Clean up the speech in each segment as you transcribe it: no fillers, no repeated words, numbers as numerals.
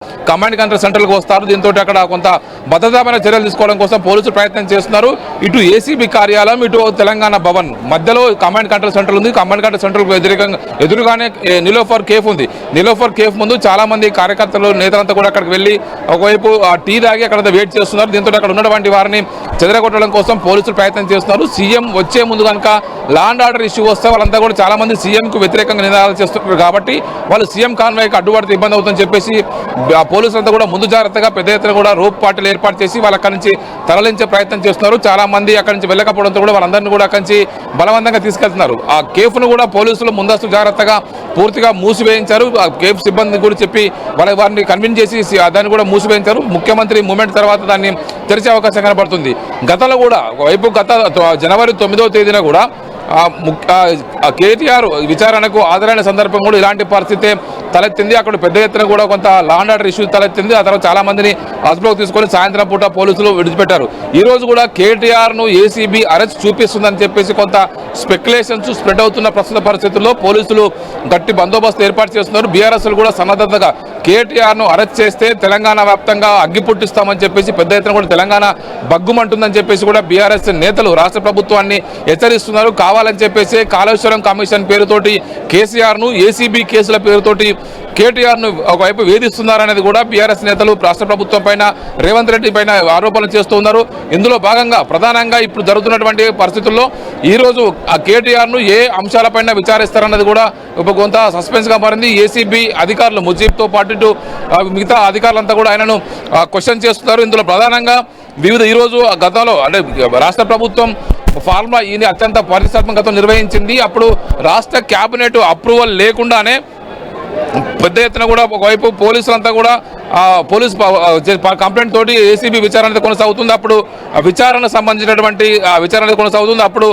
Command control సెంటర్లకు వస్తారు. దీంతో అక్కడ కొంత భద్రతాపరమైన చర్యలు తీసుకోవడం కోసం పోలీసులు ప్రయత్నం చేస్తున్నారు. ఇటు ఏసీబీ కార్యాలయం, ఇటు తెలంగాణ భవన్ మధ్యలో కమాండ్ కంట్రోల్ సెంటర్ ఉంది. కమాండ్ కంట్రోల్ సెంటర్కు ఎదురుగానే నిలోఫర్ కేఫ్ ఉంది. నిలోఫర్ కేఫ్ ముందు చాలా మంది కార్యకర్తలు, నేతలంతా కూడా అక్కడికి వెళ్ళి ఒకవైపు టీ తాగి అక్కడ వెయిట్ చేస్తున్నారు. దీంతో అక్కడ ఉన్నటువంటి వారిని చెదరగొట్టడం కోసం పోలీసులు ప్రయత్నం చేస్తున్నారు. సీఎం వచ్చే ముందు కనుక లా అండ్ ఆర్డర్ ఇష్యూ వస్తే వాళ్ళంతా కూడా చాలా మంది సీఎంకు వ్యతిరేకంగా నినాదాలు చేస్తున్నారు. కాబట్టి వాళ్ళు సీఎం కాన్వాయ్కి అడ్డుపడితే ఇబ్బంది అవుతుందని చెప్పేసి పోలీసులంతా కూడా ముందు జాగ్రత్తగా పెద్ద ఎత్తున కూడా రోప్ పార్టీలు ఏర్పాటు చేసి వాళ్ళ అక్కడి నుంచి తరలించే ప్రయత్నం చేస్తున్నారు. చాలా మంది అక్కడి నుంచి వెళ్ళకపోవడంతో కూడా వాళ్ళందరినీ కూడా అక్కడి నుంచి బలవంతంగా తీసుకెళ్తున్నారు. ఆ కేఫ్ను కూడా పోలీసులు ముందస్తు జాగ్రత్తగా పూర్తిగా మూసివేయించారు. ఆ కేఫ్ సిబ్బంది కూడా చెప్పి వారిని కన్విన్స్ చేసి దాన్ని కూడా మూసివేయించారు. ముఖ్యమంత్రి మూమెంట్ తర్వాత దాన్ని తెరిచే అవకాశం కనబడుతుంది. గతంలో కూడా వైపు గత జనవరి 9వ తేదీన కూడా కేటీఆర్ విచారణకు హాజరైన సందర్భం కూడా ఇలాంటి పరిస్థితి తలెత్తింది. అక్కడ పెద్ద ఎత్తున కూడా కొంత లా అండ్ ఆర్డర్ ఇష్యూ తలెత్తింది. ఆ తర్వాత చాలా మందిని అదుపులోకి తీసుకొని సాయంత్రం పూట పోలీసులు విడిచిపెట్టారు. ఈ రోజు కూడా కేటీఆర్ను ఏసీబీ అరెస్ట్ చూపిస్తుందని చెప్పేసి కొంత స్పెక్యులేషన్స్ స్ప్రెడ్ అవుతున్న ప్రస్తుత పరిస్థితుల్లో పోలీసులు గట్టి బందోబస్తు ఏర్పాటు చేస్తున్నారు. బీఆర్ఎస్లు కూడా సన్నద్ధతగా కేటీఆర్ను అరెస్ట్ చేస్తే తెలంగాణ వ్యాప్తంగా అగ్గి పుట్టిస్తామని చెప్పేసి పెద్ద ఎత్తున కూడా తెలంగాణ బగ్గుమంటుందని చెప్పేసి కూడా బీఆర్ఎస్ నేతలు రాష్ట్ర ప్రభుత్వాన్ని హెచ్చరిస్తున్నారు. కావాలని చెప్పేసి కాళేశ్వరం కమిషన్ పేరుతోటి కేసీఆర్ను, ఏసీబీ కేసుల పేరుతోటి కేటీఆర్ను ఒకవైపు వేధిస్తున్నారనేది కూడా బీఆర్ఎస్ నేతలు రాష్ట్ర ప్రభుత్వం పైన, రేవంత్ రెడ్డి పైన ఆరోపణలు చేస్తూ ఉన్నారు. ఇందులో భాగంగా ప్రధానంగా ఇప్పుడు జరుగుతున్నటువంటి పరిస్థితుల్లో ఈరోజు ఆ కేటీఆర్ను ఏ అంశాలపైన విచారిస్తారన్నది కూడా కొంత సస్పెన్స్గా మారింది. ఏసీబీ అధికారులు ముజీబ్తో పాటు మిగతా అధికారులంతా కూడా ఆయనను క్వశ్చన్ చేస్తున్నారు. ఇందులో ప్రధానంగా వివిధ ఈరోజు గతంలో అంటే రాష్ట్ర ప్రభుత్వం ఫార్ములా ఈని అత్యంత పరిశీలనాత్మకంగా నిర్వహించింది. అప్పుడు రాష్ట్ర క్యాబినెట్ అప్రూవల్ లేకుండానే పెద్ద ఎత్తున కూడా ఒకవైపు పోలీసులంతా కూడా పోలీసు కంప్లైంట్ తోటి ఏసీబీ విచారణ కొనసాగుతుంది. అప్పుడు విచారణ సంబంధించినటువంటి విచారణ కొనసాగుతుంది. అప్పుడు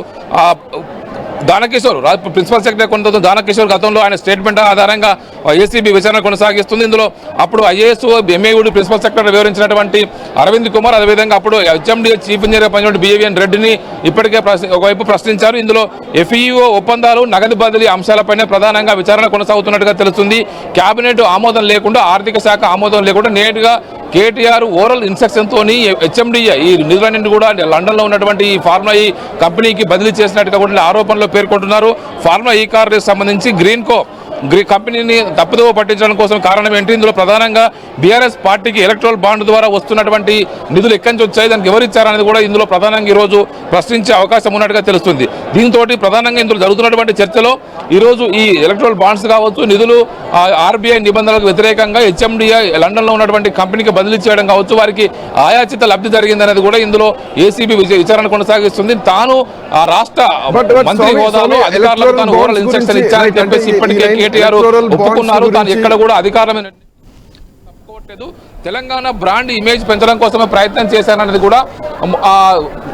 దానకిషోర్ ప్రిన్సిపల్ సెక్రటరీ కొనసాగుతుంది. దానకిషోర్ గతంలో ఆయన స్టేట్మెంట్ ఆధారంగా ఏసీబీ విచారణ కొనసాగిస్తుంది. ఇందులో అప్పుడు ఐఏఎస్ ఎంఏయుడి ప్రిన్సిపల్ సెక్రటరీ వివరించినటువంటి అరవింద్ కుమార్, అదేవిధంగా అప్పుడు హెచ్ఎండిఏ చీఫ్ ఇంజనీర్ పనిచేసిన బిఏవిఎన్ రెడ్డిని ఇప్పటికే ఒకవైపు ప్రశ్నించారు. ఇందులో ఎఫ్ఈఓ ఒప్పందాలు, నగదు బదిలీ అంశాలపైన ప్రధానంగా విచారణ కొనసాగుతున్నట్టుగా తెలుస్తుంది. కేబినెట్ ఆమోదం లేకుండా, ఆర్థిక శాఖ ఆమోదం లేకుండా నేరుగా కేటీఆర్ ఓరల్ ఇన్స్ట్రక్షన్తో హెచ్ఎండిఏ ఈ నిధులన్నింటినీ కూడా లండన్లో ఉన్నటువంటి ఈ ఫార్ములా ఈ కంపెనీకి బదిలీ చేసినట్టుగా కూడా ఆరోపణలు పేర్కొంటున్నారు. ఫార్ములా ఈ కార్ సంబంధించి గ్రీన్కో కంపెనీని తప్పుదోవ పట్టించడం కోసం కారణం ఏంటి? ఇందులో ప్రధానంగా బీఆర్ఎస్ పార్టీకి ఎలక్ట్రల్ బాండ్ ద్వారా వస్తున్నటువంటి నిధులు ఎక్కడి నుంచి వచ్చాయి, దానికి ఎవరిచ్చారనేది కూడా ఇందులో ప్రధానంగా ఈరోజు ప్రశ్నించే అవకాశం ఉన్నట్టుగా తెలుస్తుంది. దీంతో ప్రధానంగా ఇందులో జరుగుతున్నటువంటి చర్చలో ఈరోజు ఈ ఎలక్ట్రల్ బాండ్స్ కావచ్చు, నిధులు ఆర్బీఐ నిబంధనలకు వ్యతిరేకంగా హెచ్ఎండిఐ లండన్లో ఉన్నటువంటి కంపెనీకి బదిలీ చేయడం కావచ్చు, వారికి ఆయాచిత లబ్ధి జరిగిందనేది కూడా ఇందులో ఏసీబీ విచారణ కొనసాగిస్తుంది. తాను ఆ రాష్ట్ర మంత్రి హోదాలో అధికారులకు తాను ఓరల్ ఇన్స్ట్రక్షన్ ఇచ్చారని చెప్పేసి ఇప్పటికే కేటీఆర్ ఒప్పుకున్నారు. తాను ఎక్కడ కూడా అధికారమైన తప్పుకోవట్లేదు. తెలంగాణ బ్రాండ్ ఇమేజ్ పెంచడం కోసమే ప్రయత్నం చేశాననేది కూడా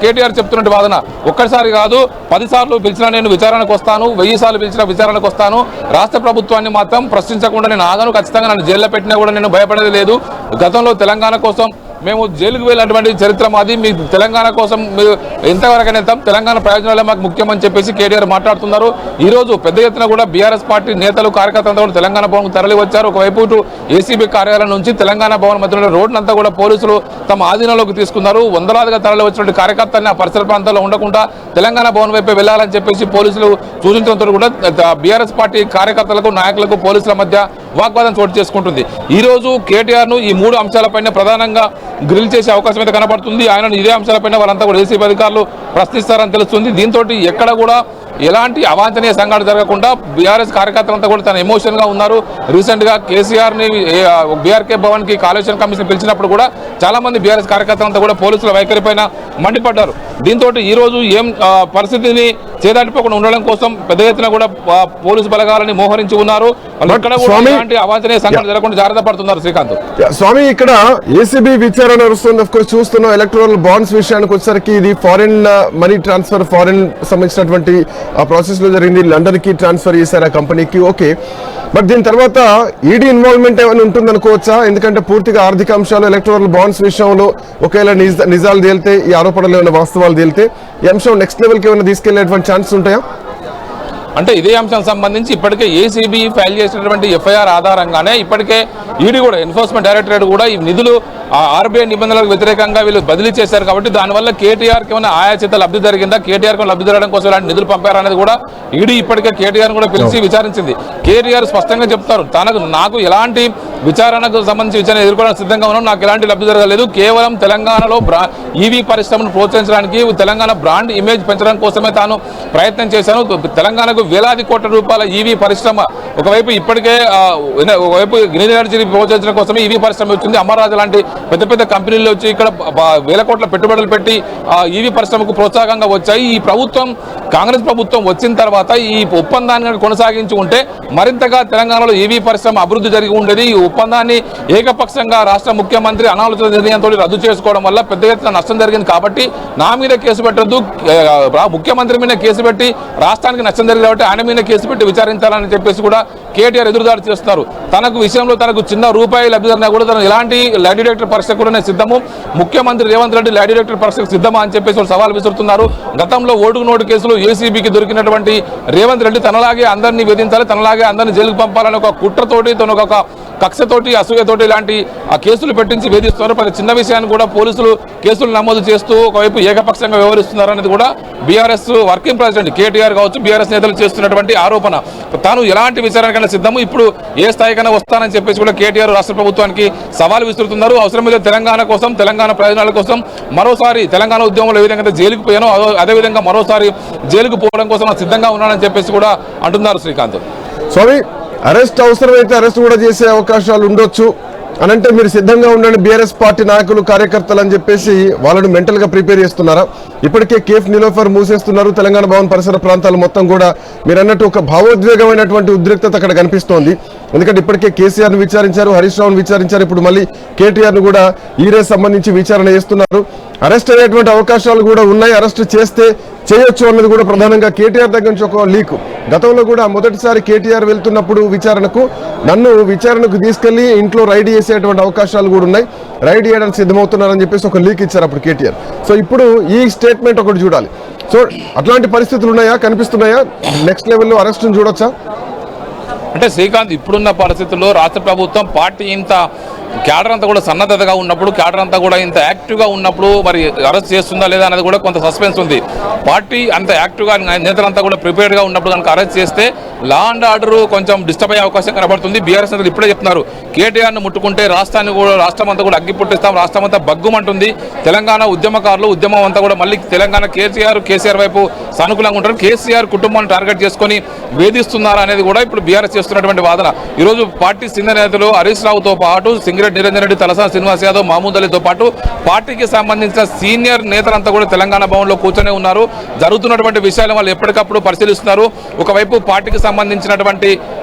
కేటీఆర్ చెప్తున్నట్టు వాదన. ఒక్కసారి కాదు 10 సార్లు పిలిచినా నేను విచారణకు వస్తాను, 1000 సార్లు పిలిచినా విచారణకు వస్తాను. రాష్ట్ర ప్రభుత్వాన్ని మాత్రం ప్రశ్నించకుండా నేను ఆగను, ఖచ్చితంగా నన్ను జైల్లో పెట్టినా కూడా నేను భయపడేది లేదు. గతంలో తెలంగాణ కోసం మేము జైలుకు వెళ్ళినటువంటి చరిత్ర మాది. మీ తెలంగాణ కోసం మీరు ఎంతవరకైనా వెళ్తాం, తెలంగాణ ప్రయోజనాలే మాకు ముఖ్యమని చెప్పేసి కేటీఆర్ మాట్లాడుతున్నారు. ఈరోజు పెద్ద ఎత్తున కూడా బీఆర్ఎస్ పార్టీ నేతలు, కార్యకర్తలంతా కూడా తెలంగాణ భవన్కు తరలి వచ్చారు. ఒకవైపు ఏసీబీ కార్యాలయం నుంచి తెలంగాణ భవన్ మధ్యలో రోడ్నంతా కూడా పోలీసులు తమ ఆధీనంలోకి తీసుకున్నారు. వందలాదిగా తరలి వచ్చినటువంటి కార్యకర్తల్ని ఆ పరిసర ప్రాంతాల్లో ఉండకుండా తెలంగాణ భవన్ వైపే వెళ్లాలని చెప్పేసి పోలీసులు సూచించడంతో కూడా బీఆర్ఎస్ పార్టీ కార్యకర్తలకు, నాయకులకు పోలీసుల మధ్య వాగ్వాదం చోటు చేసుకుంటుంది. ఈ రోజు కేటీఆర్ను ఈ 3 అంశాలపైన ప్రధానంగా గ్రిల్ చేసే అవకాశం అయితే కనబడుతుంది. ఆయన ఇదే అంశాలపైన వాళ్ళంతా కూడా ఏసీబీ అధికారులు ప్రశ్నిస్తారని తెలుస్తుంది. దీంతో ఎక్కడ కూడా ఎలాంటి అవాంఛనీయ సంఘటన జరగకుండా బీఆర్ఎస్ కార్యకర్తలంతా కూడా తన ఎమోషన్గా ఉన్నారు. రీసెంట్గా కేసీఆర్ని బీఆర్కే భవన్కి కాళేశ్వరం కమిషన్ పిలిచినప్పుడు కూడా చాలా మంది బీఆర్ఎస్ కార్యకర్తలంతా కూడా పోలీసుల వైఖరి పైన మండిపడ్డారు. దీంతో ఈరోజు ఏం పరిస్థితిని చేదాటిపోకుండా ఉండడం కోసం పెద్ద ఎత్తున కూడా పోలీసు బలగాలని మోహరించి ఉన్నారు. ఇక్కడ కూడా ఎలాంటి అవాంఛనీయ సంఘటన జరగకుండా జాగ్రత్త పడుతున్నారు. శ్రీకాంత్ స్వామి, ఇక్కడ ఏసీబీ విచారణ నడుస్తుంది. ఆఫ్ కోర్స్ చూస్తున్నాం ఎలక్ట్రల్ బాండ్స్ విషయానికి వచ్చేసరికి ఇది ఫారిన్ మనీ ట్రాన్స్ఫర్, ఫారిన్ సంబంధించినటువంటి ఆ ప్రాసెస్ లో జరిగింది. లండన్ కి ట్రాన్స్ఫర్ చేశారు ఆ కంపెనీకి. ఓకే, బట్ దీని తర్వాత ఈడీ ఇన్వాల్వ్మెంట్ ఏమైనా ఉంటుంది అనుకోవచ్చా? ఎందుకంటే పూర్తిగా ఆర్థిక అంశాలు, ఎలక్ట్రల్ బాండ్స్ విషయంలో ఒకవేళ నిజాలు తేలితే, ఈ ఆరోపణలు ఏమైనా వాస్తవాలు తేలితే ఈ అంశం నెక్స్ట్ లెవెల్కి ఏమైనా తీసుకెళ్లేటువంటి ఛాన్స్ ఉంటాయా? అంటే ఇదే అంశం సంబంధించి ఇప్పటికే ఏసీబీ ఫైల్ చేసినటువంటి ఎఫ్ఐఆర్ ఆధారంగానే ఇప్పటికే ఈడీ కూడా ఎన్ఫోర్స్మెంట్ డైరెక్టరేట్ కూడా ఈ నిధులు ఆర్బీఐ నిబంధనలకు వ్యతిరేకంగా వీళ్ళు బదిలీ చేశారు కాబట్టి దానివల్ల కేటీఆర్కి ఏమైనా ఆయాచిత లబ్ధి జరిగిందా, కేటీఆర్కి లబ్ధి జరగడం కోసం ఇలాంటి నిధులు పంపారనేది కూడా ఈడీ ఇప్పటికే కేటీఆర్ కూడా పిలిచి విచారించింది. కేటీఆర్ స్పష్టంగా చెప్తారు, నాకు ఎలాంటి విచారణకు సంబంధించి విచారణ ఎదుర్కోవడానికి సిద్ధంగా ఉన్నాం, నాకు ఎలాంటి లబ్ధి జరగలేదు, కేవలం తెలంగాణలో ఈవీ పరిశ్రమను ప్రోత్సహించడానికి, తెలంగాణ బ్రాండ్ ఇమేజ్ పెంచడం కోసమే తాను ప్రయత్నం చేశాను. తెలంగాణకు వేలాది కోట్ల రూపాయల ఈవీ పరిశ్రమ ఒకవైపు ఇప్పటికే ఒకవైపు గ్రీన్ ఎనర్జీ ప్రోత్సహించడం కోసమే ఈవీ పరిశ్రమ వచ్చింది. అమర్రాజు లాంటి పెద్ద పెద్ద కంపెనీలు వచ్చి ఇక్కడ వేల కోట్ల పెట్టుబడులు పెట్టి ఈవీ పరిశ్రమకు ప్రోత్సాహంగా వచ్చాయి. ఈ ప్రభుత్వం కాంగ్రెస్ ప్రభుత్వం వచ్చిన తర్వాత ఈ ఒప్పందాన్ని కొనసాగించి ఉంటే మరింతగా తెలంగాణలో ఈవీ పరిశ్రమ అభివృద్ధి జరిగి ఉండేది. ఈ ఒప్పందాన్ని ఏకపక్షంగా రాష్ట్ర ముఖ్యమంత్రి అనాలోచిత నిర్ణయంతో రద్దు చేసుకోవడం వల్ల పెద్ద ఎత్తున నష్టం జరిగింది. కాబట్టి నా మీద కేసు పెట్టద్దు, ముఖ్యమంత్రి మీద కేసు పెట్టి రాష్ట్రానికి నష్టం జరిగింది కాబట్టి ఆయన మీద కేసు పెట్టి విచారించాలని చెప్పేసి కూడా కేటీఆర్ ఎదురుదాడి చేస్తున్నారు. తనకు విషయంలో తనకు చిన్న రూపాయి లబ్ధి జరిగినా కూడా తను ఎలాంటి లై డైరెక్టర్ పరీక్ష కూడా సిద్ధము, ముఖ్యమంత్రి రేవంత్ రెడ్డి లై డైరెక్టర్ పరీక్షకు సిద్ధమా అని చెప్పేసి సవాల్ విసురుతున్నారు. గతంలో ఓటుకు నోటు కేసులో ఏసీబీకి దొరికినటువంటి రేవంత్ రెడ్డి తనలాగే అందరినీ వేధించాలి, తనలాగే అందరినీ జైలుకు పంపాలని ఒక కుట్రతోటి తను ఒక కక్షతోటి అసూయతోటి ఇలాంటి కేసులు పెట్టించి వేధిస్తున్నారు. ప్రతి చిన్న విషయాన్ని కూడా పోలీసులు కేసులు నమోదు చేస్తూ ఒకవైపు ఏకపక్షంగా వ్యవహరిస్తున్నారు అనేది కూడా బీఆర్ఎస్ వర్కింగ్ ప్రెసిడెంట్ కేటీఆర్ కావచ్చు, బీఆర్ఎస్ నేతలు చేస్తున్నటువంటి ఆరోపణ. తాను ఎలాంటి విచారణకైనా సిద్ధము, ఇప్పుడు ఏ స్థాయికైనా వస్తానని చెప్పేసి కూడా కేటీఆర్ రాష్ట్ర ప్రభుత్వానికి సవాల్ విసురుతున్నారు. అవసరమైతే తెలంగాణ కోసం, తెలంగాణ ప్రయోజనాల కోసం మరోసారి తెలంగాణ ఉద్యమంలో ఏ విధంగా జైలుకు పోయానో అదేవిధంగా మరోసారి జైలుకు పోవడం కోసం సిద్ధంగా ఉన్నానని చెప్పేసి కూడా అంటున్నారు శ్రీకాంత్. స్వామి, అరెస్ట్ అవసరమైతే అరెస్ట్ కూడా చేసే అవకాశాలు ఉండొచ్చు అనంటే మీరు సిద్ధంగా ఉండండి బీఆర్ఎస్ పార్టీ నాయకులు కార్యకర్తలు అని చెప్పేసి వాళ్ళను మెంటల్ గా ప్రిపేర్ చేస్తున్నారా? ఇప్పటికే కేఫ్ నిలోఫర్ మూసేస్తున్నారు. తెలంగాణ భవన్ పరిసర ప్రాంతాలు మొత్తం కూడా మీరు అన్నట్టు ఒక భావోద్వేగమైనటువంటి ఉద్రిక్తత అక్కడ కనిపిస్తోంది. ఎందుకంటే ఇప్పటికే కేసీఆర్ ను విచారించారు, హరీష్ రావును విచారించారు, ఇప్పుడు మళ్ళీ కేటీఆర్ ను కూడా ఈ రేస్ సంబంధించి విచారణ చేస్తున్నారు. అరెస్ట్ అయ్యేటువంటి అవకాశాలు కూడా ఉన్నాయి. అరెస్ట్ చేస్తే చేయొచ్చు అన్నది కూడా ప్రధానంగా కేటీఆర్ దగ్గర నుంచి ఒక లీక్. గతంలో కూడా మొదటిసారి కేటీఆర్ వెళ్తున్నప్పుడు నన్ను విచారణకు తీసుకెళ్లి ఇంట్లో రైడ్ చేసేటువంటి అవకాశాలు కూడా ఉన్నాయి, రైడ్ చేయడానికి సిద్ధమవుతున్నారని చెప్పేసి ఒక లీక్ ఇచ్చారు అప్పుడు కేటీఆర్. సో ఇప్పుడు ఈ స్టేట్మెంట్ ఒకటి చూడాలి. సో అట్లాంటి పరిస్థితులు ఉన్నాయా, కనిపిస్తున్నాయా? నెక్స్ట్ లెవెల్లో అరెస్ట్ను చూడొచ్చా? అంటే శ్రీకాంత్, ఇప్పుడున్న పరిస్థితుల్లో రాష్ట్ర ప్రభుత్వం పార్టీ ఇంత క్యాడర్ అంతా కూడా సన్నద్ధతగా ఉన్నప్పుడు, క్యాడర్ అంతా కూడా ఇంత యాక్టివ్గా ఉన్నప్పుడు మరి అరెస్ట్ చేస్తుందా లేదా అనేది కూడా కొంత సస్పెన్స్ ఉంది. పార్టీ అంత యాక్టివ్గా నేతలంతా కూడా ప్రిపేర్డ్గా ఉన్నప్పుడు కనుక అరెస్ట్ చేస్తే లా అండ్ ఆర్డర్ కొంచెం డిస్టర్బ్ అయ్యే అవకాశం కనబడుతుంది. బీఆర్ఎస్ నేతలు ఇప్పుడే చెప్తున్నారు, కేటీఆర్ను ముట్టుకుంటే రాష్ట్రం అంతా కూడా అగ్గి పుట్టిస్తాం, రాష్ట్రం అంతా బగ్గుమంటుంది. తెలంగాణ ఉద్యమకారులు ఉద్యమం అంతా కూడా మళ్ళీ తెలంగాణ కేసీఆర్ వైపు సానుకూలంగా ఉంటారు. కేసీఆర్ కుటుంబాన్ని టార్గెట్ చేసుకొని వేధిస్తున్నారు అనేది కూడా ఇప్పుడు బీఆర్ఎస్ చేస్తున్నటువంటి వాదన. ఈరోజు పార్టీ సీనియర్ నేతలు హరీష్ రావుతో పాటు సింగిరెడ్డి నిరంజన్ రెడ్డి, తలసాని శ్రీనివాస్ యాదవ్, మహమూద్ అలీతో పాటు పార్టీకి సంబంధించిన సీనియర్ నేతలంతా కూడా తెలంగాణ భవన్లో కూర్చొని ఉన్నారు. జరుగుతున్నటువంటి విషయాలు వాళ్ళు ఎప్పటికప్పుడు పరిశీలిస్తున్నారు. ఒకవైపు పార్టీకి సంబంధించినటువంటి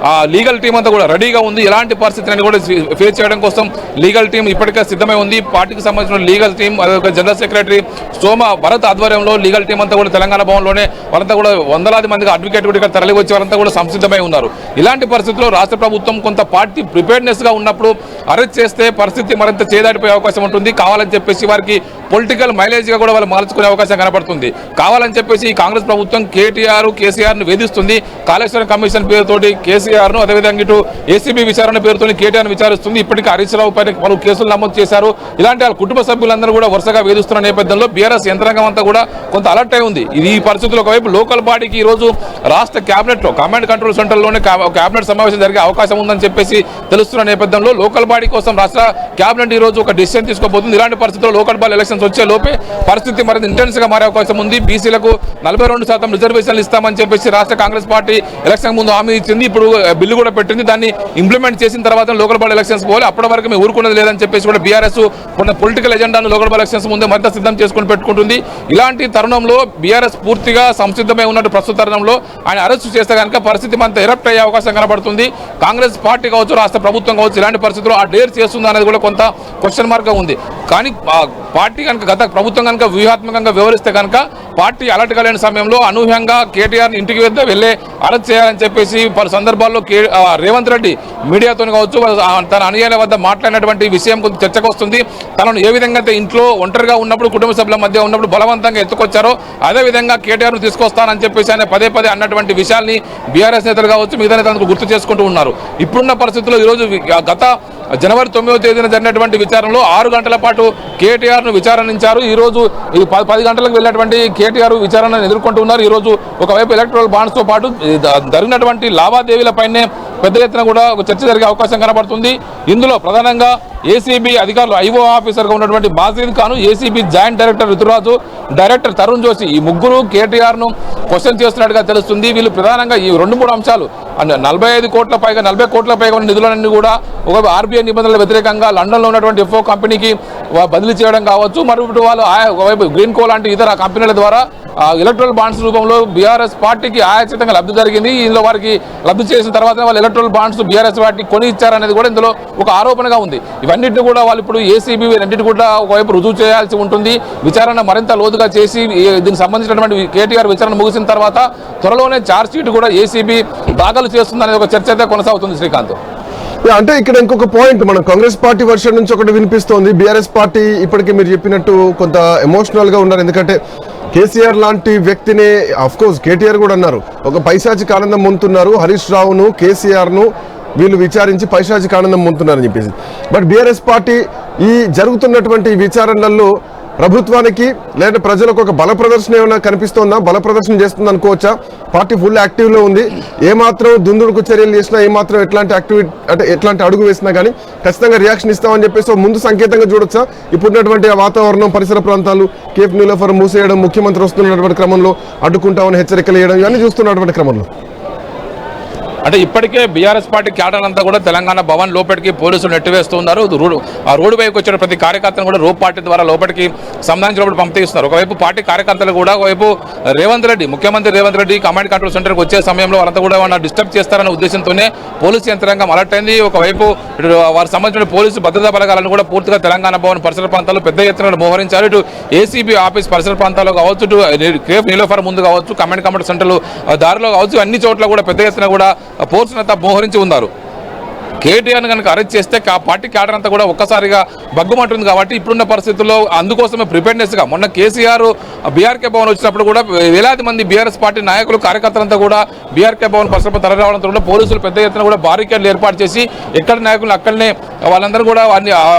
లీగల్ టీం అంతా కూడా రెడీగా ఉంది. ఎలాంటి పరిస్థితిని కూడా ఫేస్ చేయడం కోసం లీగల్ టీం ఇప్పటికే సిద్ధమై ఉంది. పార్టీకి సంబంధించిన లీగల్ టీం, జనరల్ సెక్రటరీ సోమ భరత్ ఆధ్వర్యంలో లీగల్ టీం అంతా కూడా తెలంగాణ భవన్లోనే వాళ్ళంతా కూడా వందలాది మందిగా అడ్వకేట్ కూడా ఇక్కడ తరలి వచ్చే వాళ్ళంతా కూడా సంసిద్ధమై ఉన్నారు. ఇలాంటి పరిస్థితుల్లో రాష్ట్ర ప్రభుత్వం కొంత పార్టీ ప్రిపేర్నెస్ గా ఉన్నప్పుడు అరెస్ట్ చేస్తే పరిస్థితి మరింత చేదాడిపోయే అవకాశం ఉంటుంది. కావాలని చెప్పేసి వారికి పొలిటికల్ మైలేజ్ గా కూడా వాళ్ళు మార్చుకునే అవకాశం కనబడుతుంది. కావాలని చెప్పేసి ఈ కాంగ్రెస్ ప్రభుత్వం కేసీఆర్ ను వేధిస్తుంది. కాళేశ్వరం కమిషన్ పేరుతోటి కేసీఆర్ ను, అదేవిధంగా ఇటు ఏసీబీ విచారణ పేరుతో కేటీఆర్ ను విచారిస్తుంది. ఇప్పటికీ హరీష్ రావు పైన పలు కేసులు నమోదు చేశారు. ఇలాంటి వాళ్ళ కుటుంబ సభ్యులందరూ కూడా వరుసగా వేధిస్తున్న నేపథ్యంలో బీఆర్ఎస్ యంత్రాంగం అంతా కూడా కొంత అలర్ట్ అయి ఉంది. ఈ పరిస్థితుల్లో ఒకవైపు లోకల్ బాడీకి ఈ రోజు రాష్ట్ర క్యాబినెట్ లో కమాండ్ కంట్రోల్ సెంటర్ లోనే క్యాబినెట్ సమావేశం జరిగే అవకాశం ఉందని చెప్పేసి తెలుస్తున్న నేపథ్యంలో లోకల్ బాడీ కోసం రాష్ట్ర క్యాబినెట్ ఈ రోజు ఒక డిసిషన్ తీసుకోబోతుంది. ఇలాంటి పరిస్థితుల్లో లోకల్ బాడీ ఎలక్షన్స్ వచ్చే లోపే పరిస్థితి మరింత ఇంటెన్స్ గా మారే అవకాశం ఉంది. బీసీలకు 42% రిజర్వేషన్లు ఇస్తామని చెప్పేసి రాష్ట్ర కాంగ్రెస్ పార్టీ ఎలక్షన్ ముందు హామీ ఇచ్చింది. ఇప్పుడు బిల్లు కూడా పెట్టింది. దాన్ని ఇంప్లిమెంట్ చేసిన తర్వాత లోకల్ బాడీ ఎలక్షన్స్ పోవాలి. అప్పటి వరకు మేము ఊరుకున్నది లేదని చెప్పేసి కూడా బీఆర్ఎస్ కొన్ని పొలిటికల్ ఎజెండాను లోకల్ బాడీ ఎలక్షన్స్ ముందే మరింత సిద్ధం చేసుకుని పెట్టుకుంటుంది. ఇలాంటి తరుణంలో బీఆర్ఎస్ పూర్తిగా సంసిద్ధమై ఉన్నట్టు ప్రస్తుత తరుణంలో ఆయన అరెస్ట్ చేస్తే కనుక పరిస్థితి మరింత ఎరప్ట్ అయ్యే అవకాశం కనబడుతుంది. కాంగ్రెస్ పార్టీ కావచ్చు, రాష్ట్ర ప్రభుత్వం కావచ్చు, ఇలాంటి పరిస్థితుల్లో ఆ డేర్ చేస్తుందా అనేది కూడా కొంత క్వశ్చన్ మార్క్ గా ఉంది. కానీ పార్టీ కనుక గత ప్రభుత్వం కనుక వ్యూహాత్మకంగా వివరిస్తే కనుక పార్టీ అలర్ట్ గా లేని సమయంలో అనూహ్యంగా కేటీఆర్ ఇంటికి వెళ్ళే అరెస్ట్ చేయాలని చెప్పేసి పలు సందర్భాల్లో రేవంత్ రెడ్డి మీడియాతో కావచ్చు తన అనుయాయుల వద్ద మాట్లాడినటువంటి విషయం కొంచెం చర్చకు వస్తుంది. తనను ఏ విధంగా అయితే ఇంట్లో ఒంటరిగా ఉన్నప్పుడు కుటుంబ సభ్యుల మధ్య ఉన్నప్పుడు బలవంతంగా ఎత్తుకొచ్చారో అదే విధంగా కేటీఆర్ ను తీసుకొస్తానని చెప్పేసి ఆయన పదే అన్నటువంటి విషయాల్ని బీఆర్ఎస్ నేతలు కావచ్చు మిగతా నేతలకు గుర్తు చేసుకుంటూ ఉన్నారు. ఇప్పుడున్న పరిస్థితుల్లో ఈరోజు గత జనవరి 9వ తేదీన జరిగినటువంటి విచారణలో 6 గంటల పాటు కేటీఆర్ ను విచారించారు. ఈ రోజు 10 గంటలకు వెళ్ళినటువంటి కేటీఆర్ విచారణను ఎదుర్కొంటున్నారు. ఈ రోజు ఒకవైపు ఎలక్ట్రల్ బాండ్స్ తో పాటు జరిగినటువంటి లావాదేవీలపైనే పెద్ద ఎత్తున కూడా ఒక చర్చ జరిగే అవకాశం కనబడుతుంది. ఇందులో ప్రధానంగా ఏసీబీ అధికారులు ఐఓ ఆఫీసర్గా ఉన్నటువంటి Bajid Khan, ACB joint director Rituraju, director Tarun Joshi ఈ ముగ్గురు కేటీఆర్ ను క్వశ్చన్ చేస్తున్నట్టుగా తెలుస్తుంది. వీళ్ళు ప్రధానంగా ఈ 2-3 అంశాలు 40 కోట్ల పైగా నిధులన్నీ కూడా ఒక ఆర్బీఐ నిబంధనల వ్యతిరేకంగా లండన్లో ఉన్నటువంటి ఎఫ్ఓ కంపెనీకి బదిలీ చేయడం కావచ్చు, మరొకటి వాళ్ళు ఒకవైపు గ్రీన్ కో లాంటి ఇతర కంపెనీల ద్వారా ఎలక్ట్రల్ బాండ్స్ రూపంలో బీఆర్ఎస్ పార్టీకి ఆయాచితంగా లబ్ధి జరిగింది. ఇందులో వారికి లబ్ధి చేసిన తర్వాత వాళ్ళు ఎలక్ట్రల్ బాండ్స్ బీఆర్ఎస్ పార్టీ కొని ఇచ్చారనేది కూడా ఇందులో ఒక ఆరోపణగా ఉంది. ఇవన్నింటినీ కూడా వాళ్ళు ఇప్పుడు ఏసీబీ రెండింటి కూడా ఒకవైపు రుజువు చేయాల్సి ఉంటుంది. విచారణ మరింత లోతుగా చేసి దీనికి సంబంధించినటువంటి కేటీఆర్ విచారణ ముగిసిన తర్వాత త్వరలోనే ఛార్జ్ షీట్ కూడా ఏసీబీ దాఖలు చేస్తుందనే ఒక చర్చ అయితే కొనసాగుతుంది. శ్రీకాంత్, అంటే ఇక్కడ ఇంకొక పాయింట్ మనం కాంగ్రెస్ పార్టీ వర్షన్ నుంచి ఒకటి వినిపిస్తోంది. బీఆర్ఎస్ పార్టీ ఇప్పటికీ మీరు చెప్పినట్టు కొంత ఎమోషనల్ గా ఉన్నారు. ఎందుకంటే కేసీఆర్ లాంటి వ్యక్తిని అఫ్ కోర్స్ కేటీఆర్ కూడా అన్నారు ఒక పైశాచిక ఆనందం పొందుతున్నారు, హరీష్ రావును కేసీఆర్ ను వీళ్ళు విచారించి పైశాచిక ఆనందం పొందుతున్నారని చెప్పేసి. బట్ బీఆర్ఎస్ పార్టీ ఈ జరుగుతున్నటువంటి విచారణల్లో ప్రభుత్వానికి లేదా ప్రజలకు ఒక బల ప్రదర్శన ఏమైనా కనిపిస్తోందా, బల ప్రదర్శన చేస్తుంది అనుకోవచ్చా? పార్టీ ఫుల్ యాక్టివ్ లో ఉంది. ఏమాత్రం దుందుడుకు చర్యలు చేసినా, ఏమాత్రం ఎట్లాంటి అడుగు వేసినా కానీ ఖచ్చితంగా రియాక్షన్ ఇస్తామని చెప్పేసి ముందు సంకేతంగా చూడొచ్చా? ఇప్పుడున్నటువంటి వాతావరణం, పరిసర ప్రాంతాలు, కేఫ్ నీలోఫర్ మూసేయడం, ముఖ్యమంత్రి వస్తున్నటువంటి క్రమంలో అడ్డుకుంటామని హెచ్చరికలు వేయడం ఇవన్నీ చూస్తున్నటువంటి క్రమంలో అంటే ఇప్పటికే బీఆర్ఎస్ పార్టీ క్యాడర్ అంతా కూడా తెలంగాణ భవన్ లోపలికి పోలీసులు నెట్టివేస్తున్నారు. ఆ రోడ్డు పైకి వచ్చిన ప్రతి కార్యకర్తను కూడా రోప్ పార్టీ ద్వారా లోపలికి సంబంధించినప్పుడు పంపిస్తున్నారు. ఒకవైపు పార్టీ కార్యకర్తలు కూడా ఒకవైపు ముఖ్యమంత్రి రేవంత్ రెడ్డి కమాండ్ కంట్రోల్ సెంటర్కి వచ్చే సమయంలో వారంతా కూడా ఏమన్నా డిస్టర్బ్ చేస్తారనే ఉద్దేశంతోనే పోలీసు యంత్రాంగం అలర్ట్ అయింది. ఒకవైపు వారికి సంబంధించిన పోలీసు భద్రతా బలగాలను కూడా పూర్తిగా తెలంగాణ భవన్ పరిసర ప్రాంతాల్లో పెద్ద ఎత్తున మోహరించారు. ఇటు ఏసీబీ ఆఫీస్ పరిసర ప్రాంతాల్లో కావచ్చు, ఇటు కేఫ్ నీలోఫర్ ముందు కావచ్చు, కమాండ్ కంట్రోల్ సెంటర్లు దారిలో కావచ్చు, అన్ని చోట్ల కూడా పెద్ద ఎత్తున కూడా పోర్సునంతా మోహరించి ఉన్నారు. కేటీఆర్ కనుక అరెస్ట్ చేస్తే పార్టీ క్యాడర్ అంతా కూడా ఒక్కసారిగా బగ్గుమంటుంది. కాబట్టి ఇప్పుడున్న పరిస్థితుల్లో అందుకోసమే ప్రిపేర్నెస్గా మొన్న కేసీఆర్ బీఆర్కే భవన్ వచ్చినప్పుడు కూడా వేలాది మంది బీఆర్ఎస్ పార్టీ నాయకులు కార్యకర్తలంతా కూడా బీఆర్కే భవన్ పరిసర తరలి రావడంతో కూడా పోలీసులు పెద్ద ఎత్తున కూడా బారికేడ్లు ఏర్పాటు చేసి ఎక్కడ నాయకులు అక్కడనే వాళ్ళందరూ కూడా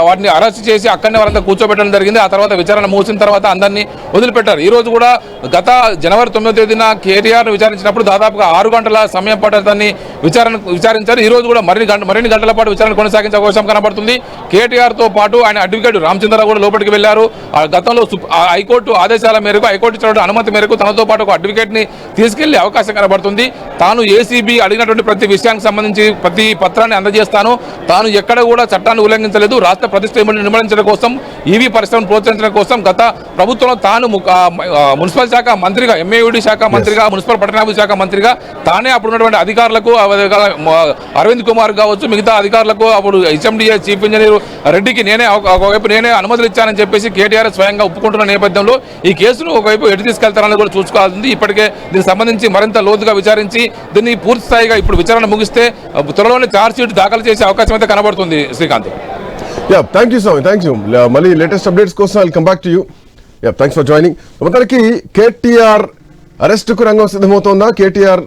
వారిని అరెస్ట్ చేసి అక్కడనే వాళ్ళంతా కూర్చోబెట్టడం జరిగింది. ఆ తర్వాత విచారణ ముగిసిన తర్వాత అందరినీ వదిలిపెట్టారు. ఈ రోజు కూడా గత జనవరి 9వ తేదీన కేటీఆర్ విచారించినప్పుడు దాదాపుగా 6 గంటల సమయం పట్టడాన్ని విచారించారు. ఈ రోజు కూడా మరిన్ని గంటల పాటు విచారణ కొనసాగించే అవకాశం కనబడుతుంది. కేటీఆర్ తో పాటు ఆయన అడ్వకేట్ రామచంద్ర కూడా లోపలికి వెళ్లారు. గతంలో హైకోర్టు ఆదేశాల మేరకు, హైకోర్టు ఇచ్చిన అనుమతి మేరకు తనతో పాటు ఒక అడ్వకేట్ ని తీసుకెళ్లే అవకాశం కనబడుతుంది. తాను ఏసీబీ అడిగినటువంటి ప్రతి విషయానికి సంబంధించి ప్రతి పత్రాన్ని అందజేస్తాను, తాను ఎక్కడ కూడా చట్టాన్ని ఉల్లంఘించలేదు, రాష్ట్ర ప్రతిష్ట నిర్మూలించడం కోసం, ఈవీ పరిశ్రమను ప్రోత్సహించడం కోసం గత ప్రభుత్వంలో తాను మున్సిపల్ శాఖ మంత్రిగా, ఎంఏయుడి శాఖ మంత్రిగా, మున్సిపల్ పట్టణాభివృద్ధి శాఖ మంత్రిగా తానే అప్పుడున్నటువంటి అధికారులకు అరవింద్ కుమార్ కావచ్చు, మిగతా అధికారులకు అప్పుడు హెచ్ఎండిఏ చీఫ్ ఇంజనీర్ రెడ్డికి ఒకవైపు నేనే అనుమతులు ఇచ్చానని చెప్పేసి కేటీఆర్ స్వయంగా ఒప్పుకుంటున్న నేపథ్యంలో ఈ కేసును ఒకవైపు ఎటు తీసుకెళ్తారని కూడా చూసుకోవాల్సింది. ఇప్పటికే దీనికి సంబంధించి మరింత లోతుగా విచారించి దీన్ని పూర్తి స్థాయిగా ఇప్పుడు విచారణ ముగిస్తే త్వరలోనే ఛార్జ్ షీట్ దాఖలు చేసే అవకాశం అయితే కనబడుతుంది. Srikanth, thank you Swami, thank you. మళ్ళీ లేటెస్ట్ అప్డేట్స్ కోసం I will come back to you. Thanks for joining. మొత్తానికి కేటీఆర్ అరెస్టుకు రంగం సిద్ధమవుతోందా? కేటీఆర్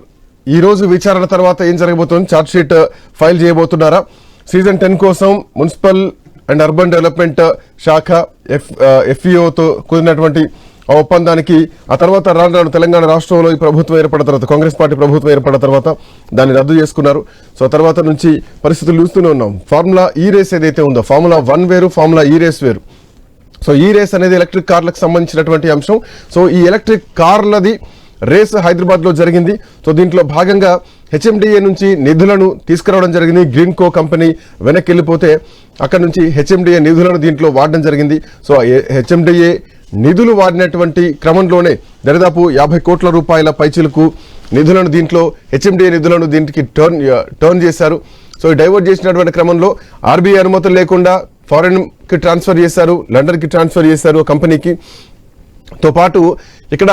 ఈ రోజు విచారణ తర్వాత ఏం జరగబోతోంది? ఛార్జ్ షీట్ ఫైల్ చేయబోతున్నారా? సీజన్ 10 కోసం మున్సిపల్ అండ్ అర్బన్ డెవలప్మెంట్ శాఖ ఎఫ్ఈఓతో కుదిరినటువంటి ఆ ఒప్పందానికి ఆ తర్వాత రాను తెలంగాణ రాష్ట్రంలో ఈ ప్రభుత్వం ఏర్పడిన తర్వాత, కాంగ్రెస్ పార్టీ ప్రభుత్వం ఏర్పడిన తర్వాత దాన్ని రద్దు చేసుకున్నారు. సో తర్వాత నుంచి పరిస్థితులు చూస్తూనే ఉన్నాం. ఫార్ములా ఈ రేస్ ఏదైతే ఉందో, ఫార్ములా 1 వేరు, ఫార్ములా ఈ రేస్ వేరు. సో ఈ రేస్ అనేది ఎలక్ట్రిక్ కార్లకు సంబంధించినటువంటి అంశం. సో ఈ ఎలక్ట్రిక్ కార్లది రేస్ హైదరాబాద్ లో జరిగింది. సో దీంట్లో భాగంగా హెచ్ఎండిఏ నుంచి నిధులను తీసుకురావడం జరిగింది. గ్రీన్ కో కంపెనీ వెనక్కి వెళ్ళిపోతే అక్కడ నుంచి హెచ్ఎండిఏ నిధులను దీంట్లో వాడడం జరిగింది. సో హెచ్ఎండిఏ నిధులు వాడినటువంటి క్రమంలోనే దాదాపు 50 కోట్ల రూపాయల పైచిలకు నిధులను దీంట్లో హెచ్ఎండిఏ నిధులను దీనికి టర్న్ చేశారు. సో డైవర్ట్ చేసినటువంటి క్రమంలో ఆర్బీఐ అనుమతులు లేకుండా ఫారెన్కి ట్రాన్స్ఫర్ చేశారు, లండన్కి ట్రాన్స్ఫర్ చేశారు కంపెనీకి. తో పాటు ఇక్కడ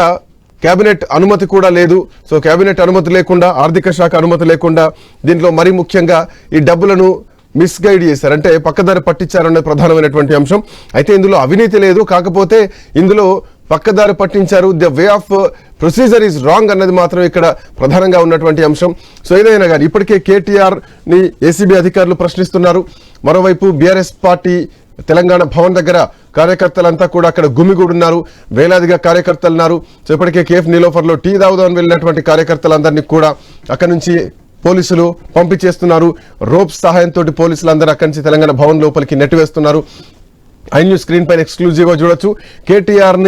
కేబినెట్ అనుమతి కూడా లేదు. సో కేబినెట్ అనుమతి లేకుండా, ఆర్థిక శాఖ అనుమతి లేకుండా దీంట్లో మరీ ముఖ్యంగా ఈ డబ్బులను మిస్గైడ్ చేశారు, అంటే పక్కదారి పట్టించారనే ప్రధానమైనటువంటి అంశం. అయితే ఇందులో అవినీతి లేదు, కాకపోతే ఇందులో పక్కదారి పట్టించారు, the way of procedure is wrong అన్నది మాత్రం ఇక్కడ ప్రధానంగా ఉన్నటువంటి అంశం. సో ఏదైనా కానీ ఇప్పటికే కేటీఆర్ని ఏసీబీ అధికారులు ప్రశ్నిస్తున్నారు. మరోవైపు బీఆర్ఎస్ పార్టీ తెలంగాణ భవన్ దగ్గర కార్యకర్తలంతా కూడా అక్కడ గుమిగూడున్నారు, వేలాదిగా కార్యకర్తలు ఉన్నారు. సో ఇప్పటికే కేఫ్ నీలోఫర్లో టీ తాగుదామని వెళ్ళినటువంటి కార్యకర్తలందరినీ కూడా అక్కడి నుంచి పోలీసులు పంపించేస్తున్నారు. రోప్స్ సహాయంతో పోలీసులందరూ అక్కడి నుంచి తెలంగాణ భవన్ లోపలికి నెట్టివేస్తున్నారు. ఐ న్యూస్ స్క్రీన్ పైన ఎక్స్క్లూజివ్ గా చూడొచ్చు. కేటీఆర్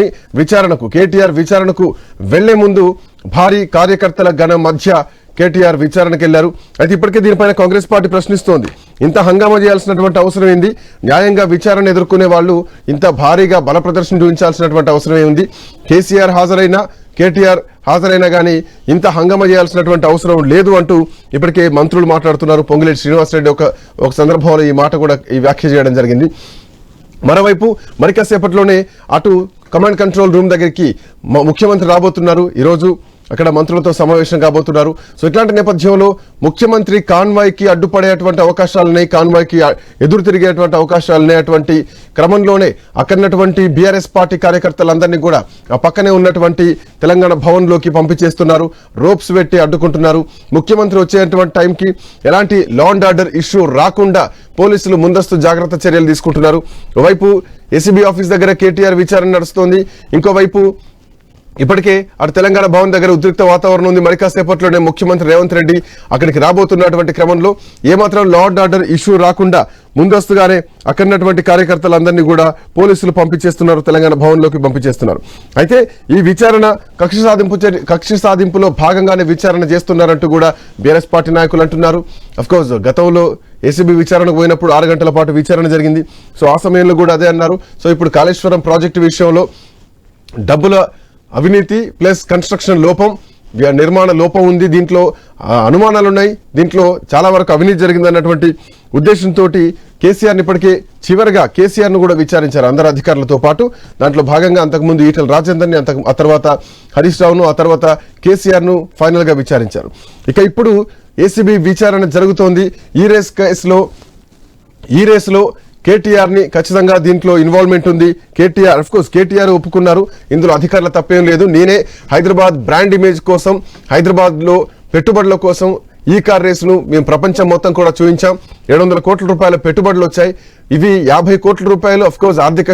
విచారణకు వెళ్లే ముందు భారీ కార్యకర్తల గణం మధ్య కేటీఆర్ విచారణకు వెళ్లారు. అయితే ఇప్పటికే దీనిపైన కాంగ్రెస్ పార్టీ ప్రశ్నిస్తోంది, ఇంత హంగామా చేయాల్సినటువంటి అవసరం ఏంది, న్యాయంగా విచారణ ఎదుర్కొనే వాళ్ళు ఇంత భారీగా బల ప్రదర్శన చూపించాల్సినటువంటి అవసరం ఉంది. కేటీఆర్ హాజరైనా కానీ ఇంత హంగామా చేయాల్సినటువంటి అవసరం లేదు అంటూ ఇప్పటికే మంత్రులు మాట్లాడుతున్నారు. పొంగులేటి శ్రీనివాసరెడ్డి ఒక సందర్భంలో ఈ మాట కూడా ఈ వ్యాఖ్య చేయడం జరిగింది. మరోవైపు మరికాసేపట్లోనే అటు కమాండ్ కంట్రోల్ రూమ్ దగ్గరికి ముఖ్యమంత్రి రాబోతున్నారు. ఈరోజు అక్కడ మంత్రులతో సమావేశం కాబోతున్నారు. సో ఇట్లాంటి నేపథ్యంలో ముఖ్యమంత్రి కాన్వాయ్కి అడ్డుపడేటువంటి అవకాశాలున్నాయి, కాన్వాయ్కి ఎదురు తిరిగేటువంటి అవకాశాలున్నాయటువంటి క్రమంలోనే అక్కడున్నటువంటి బీఆర్ఎస్ పార్టీ కార్యకర్తలందరినీ కూడా ఆ పక్కనే ఉన్నటువంటి తెలంగాణ భవన్లోకి పంపించేస్తున్నారు, రోప్స్ పెట్టి అడ్డుకుంటున్నారు. ముఖ్యమంత్రి వచ్చేటువంటి టైంకి ఎలాంటి లా అండ్ ఆర్డర్ ఇష్యూ రాకుండా పోలీసులు ముందస్తు జాగ్రత్త చర్యలు తీసుకుంటున్నారు. ఓవైపు ఏసీబీ ఆఫీస్ దగ్గర కేటీఆర్ విచారణ నడుస్తోంది, ఇంకోవైపు ఇప్పటికే అటు తెలంగాణ భవన్ దగ్గర ఉద్రిక్త వాతావరణం ఉంది. మరి కాసేపట్లోనే ముఖ్యమంత్రి రేవంత్ రెడ్డి అక్కడికి రాబోతున్నటువంటి క్రమంలో ఏమాత్రం లా అండ్ ఆర్డర్ ఇష్యూ రాకుండా ముందస్తుగానే అక్కడున్నటువంటి కార్యకర్తలందరినీ కూడా పోలీసులు పంపించేస్తున్నారు, తెలంగాణ భవన్లోకి పంపించేస్తున్నారు. అయితే ఈ విచారణ కక్ష సాధింపులో భాగంగానే విచారణ చేస్తున్నారంటూ కూడా బీఆర్ఎస్ పార్టీ నాయకులు అంటున్నారు. అఫ్కోర్స్ గతంలో ఏసీబీ విచారణకు పోయినప్పుడు 6 గంటల పాటు విచారణ జరిగింది. సో ఆ సమయంలో కూడా అదే అన్నారు. సో ఇప్పుడు కాళేశ్వరం ప్రాజెక్టు విషయంలో డబ్బుల అవినీతి ప్లస్ కన్స్ట్రక్షన్ లోపం, నిర్మాణ లోపం ఉంది, దీంట్లో అనుమానాలు ఉన్నాయి, దీంట్లో చాలా వరకు అవినీతి జరిగిందన్నటువంటి ఉద్దేశంతో కేసీఆర్ని ఇప్పటికే చివరిగా కేసీఆర్ను కూడా విచారించారు అందరు అధికారులతో పాటు. దాంట్లో భాగంగా అంతకుముందు ఈటెల రాజేందర్ని, ఆ తర్వాత హరీష్ రావును, ఆ తర్వాత కేసీఆర్ను ఫైనల్గా విచారించారు. ఇక ఇప్పుడు ఏసీబీ విచారణ జరుగుతోంది. ఈ రేసులో కేటీఆర్ని ఖచ్చితంగా దీంట్లో ఇన్వాల్వ్మెంట్ ఉంది. కేటీఆర్ ఒప్పుకున్నారు, ఇందులో అధికారుల తప్పేం లేదు. నేనే హైదరాబాద్ బ్రాండ్ ఇమేజ్ కోసం, హైదరాబాద్లో పెట్టుబడుల కోసం ఈ కార్ రేసును మేము ప్రపంచం మొత్తం కూడా చూపించాం. 700 కోట్ల రూపాయల పెట్టుబడులు వచ్చాయి. ఇవి 50 కోట్ల రూపాయలు అఫ్కోర్స్ ఆర్థిక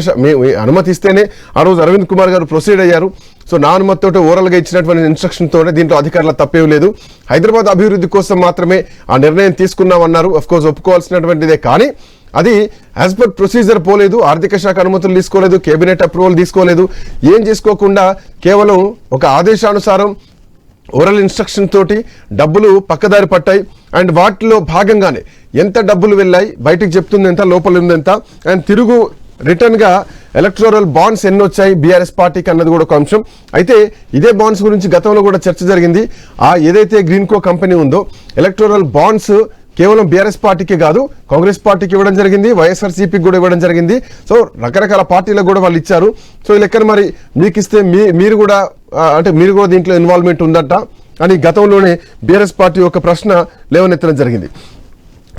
అనుమతిస్తేనే ఆ రోజు అరవింద్ కుమార్ గారు ప్రొసీడ్ అయ్యారు. సో నా అనుమతితో ఓరల్గా ఇచ్చినటువంటి ఇన్స్ట్రక్షన్తోనే దీంట్లో అధికారుల తప్పేం లేదు. హైదరాబాద్ అభివృద్ధి కోసం మాత్రమే ఆ నిర్ణయం తీసుకున్నామన్నారు. అఫ్కోర్స్ ఒప్పుకోవాల్సినటువంటిదే, కానీ అది యాజ్ పర్ ప్రొసీజర్ పోలేదు, ఆర్థిక శాఖ అనుమతులు తీసుకోలేదు, కేబినెట్ అప్రూవల్ తీసుకోలేదు. ఏం చేసుకోకుండా కేవలం ఒక ఆదేశానుసారం ఓరల్ ఇన్స్ట్రక్షన్ తోటి డబ్బులు పక్కదారి పట్టాయి. అండ్ వాటిలో భాగంగానే ఎంత డబ్బులు వెళ్ళాయి బయటికి చెప్తుంది ఎంత, లోపల ఉంది ఎంత, అండ్ తిరుగు రిటర్న్ గా ఎలక్టోరల్ బాండ్స్ ఎన్ని వచ్చాయి బీఆర్ఎస్ పార్టీకి అన్నది కూడా ఒక అంశం. అయితే ఇదే బాండ్స్ గురించి గతంలో కూడా చర్చ జరిగింది. ఏదైతే గ్రీన్కో కంపెనీ ఉందో ఎలక్టోరల్ బాండ్స్ కేవలం బీఆర్ఎస్ పార్టీకి కాదు, కాంగ్రెస్ పార్టీకి ఇవ్వడం జరిగింది, వైఎస్ఆర్సీపీకి కూడా ఇవ్వడం జరిగింది. సో రకరకాల పార్టీలకు కూడా వాళ్ళు ఇచ్చారు. సో ఈ లెక్కన మరి మీకు ఇస్తే మీరు కూడా దీంట్లో ఇన్వాల్వ్మెంట్ ఉందట అని గతంలోనే బీఆర్ఎస్ పార్టీ ఒక ప్రశ్న లేవనెత్తడం జరిగింది.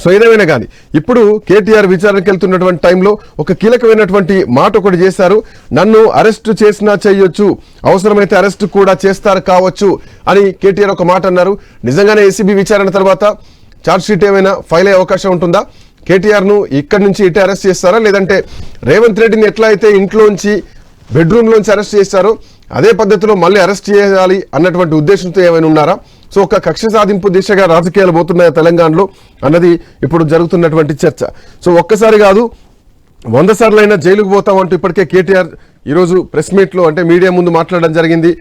సో ఏదేమైనా కానీ ఇప్పుడు కేటీఆర్ విచారణకు వెళ్తున్నటువంటి టైంలో ఒక కీలకమైనటువంటి మాట ఒకటి చేశారు. నన్ను అరెస్టు చేసినా చేయొచ్చు, అవసరమైతే అరెస్టు కూడా చేస్తారు కావచ్చు అని కేటీఆర్ ఒక మాట అన్నారు. నిజంగానే ఏసీబీ విచారణ తర్వాత ఛార్జ్ షీట్ ఏమైనా ఫైల్ అయ్యే అవకాశం ఉంటుందా? కేటీఆర్ను ఇక్కడి నుంచి ఇటే అరెస్ట్ చేస్తారా, లేదంటే రేవంత్ రెడ్డిని ఎట్లా అయితే ఇంట్లోంచి బెడ్రూమ్లోంచి అరెస్ట్ చేస్తారో అదే పద్ధతిలో మళ్ళీ అరెస్ట్ చేయాలి అన్నటువంటి ఉద్దేశంతో ఏమైనా ఉన్నారా? సో ఒక కక్ష సాధింపు దిశగా రాజకీయాలు పోతున్నాయా తెలంగాణలో అన్నది ఇప్పుడు జరుగుతున్నటువంటి చర్చ. సో ఒక్కసారి కాదు 100 సార్లైనా జైలుకు పోతామంటూ ఇప్పటికే కేటీఆర్ ఈరోజు ప్రెస్ మీట్లో అంటే మీడియా ముందు మాట్లాడడం జరిగింది.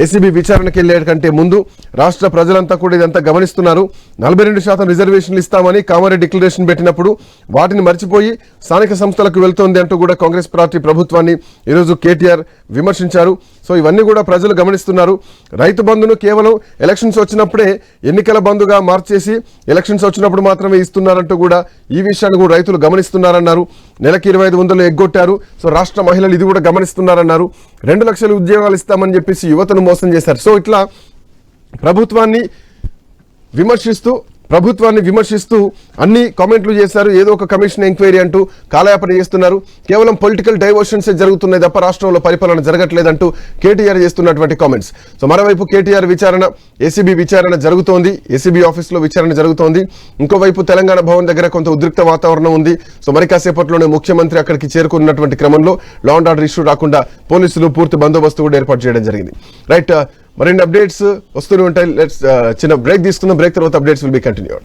ఏసీబీ విచారణకి వెళ్లే కంటే ముందు రాష్ట్ర ప్రజలంతా కూడా ఇదంతా గమనిస్తున్నారు. 42% రిజర్వేషన్లు ఇస్తామని కామారెడ్డి డిక్లరేషన్ పెట్టినప్పుడు వాటిని మర్చిపోయి స్థానిక సంస్థలకు వెళ్తోంది అంటూ కూడా కాంగ్రెస్ పార్టీ ప్రభుత్వాన్ని ఈరోజు కేటీఆర్ విమర్శించారు. సో ఇవన్నీ కూడా ప్రజలు గమనిస్తున్నారు. రైతు బంధును కేవలం ఎలక్షన్స్ వచ్చినప్పుడే ఎన్నికల బంధుగా మార్చేసి ఎలక్షన్స్ వచ్చినప్పుడు మాత్రమే ఇస్తున్నారంటూ కూడా ఈ విషయాన్ని కూడా రైతులు గమనిస్తున్నారన్నారు. నెలకి 2500 ఎగ్గొట్టారు. సో రాష్ట్ర మహిళలు ఇది కూడా గమనిస్తున్నారన్నారు. 2 లక్షల ఉద్యోగాలు ఇస్తామని చెప్పేసి యువతను మోసం చేశారు. సో ఇట్లా ప్రభుత్వాన్ని విమర్శిస్తూ అన్ని కామెంట్లు చేశారు. ఏదో ఒక కమిషన్ ఎంక్వైరీ అంటూ కాలయాపన చేస్తున్నారు. కేవలం పొలిటికల్ డైవర్షన్స్ జరుగుతున్నాయి తప్ప రాష్ట్రంలో పరిపాలన జరగట్లేదంటూ కేటీఆర్ చేస్తున్నటువంటి కామెంట్స్. సో మరోవైపు కేటీఆర్ విచారణ, ఏసీబీ విచారణ జరుగుతోంది. ఏసీబీ ఆఫీస్లో విచారణ జరుగుతోంది. ఇంకోవైపు తెలంగాణ భవన్ దగ్గర కొంత ఉద్రిక్త వాతావరణం ఉంది. సో మరి కాసేపట్లోనే ముఖ్యమంత్రి అక్కడికి చేరుకున్నటువంటి క్రమంలో లా అండ్ ఆర్డర్ ఇష్యూ రాకుండా పోలీసులు పూర్తి బందోబస్తు కూడా ఏర్పాటు చేయడం జరిగింది. రైట్, మరిన్ని అప్డేట్స్ వస్తూనే ఉంటాయి. లెట్స్ చిన్న బ్రేక్ తీసుకుందాం. బ్రేక్ తర్వాత అప్డేట్స్ విల్ బి కంటిన్యూడ్.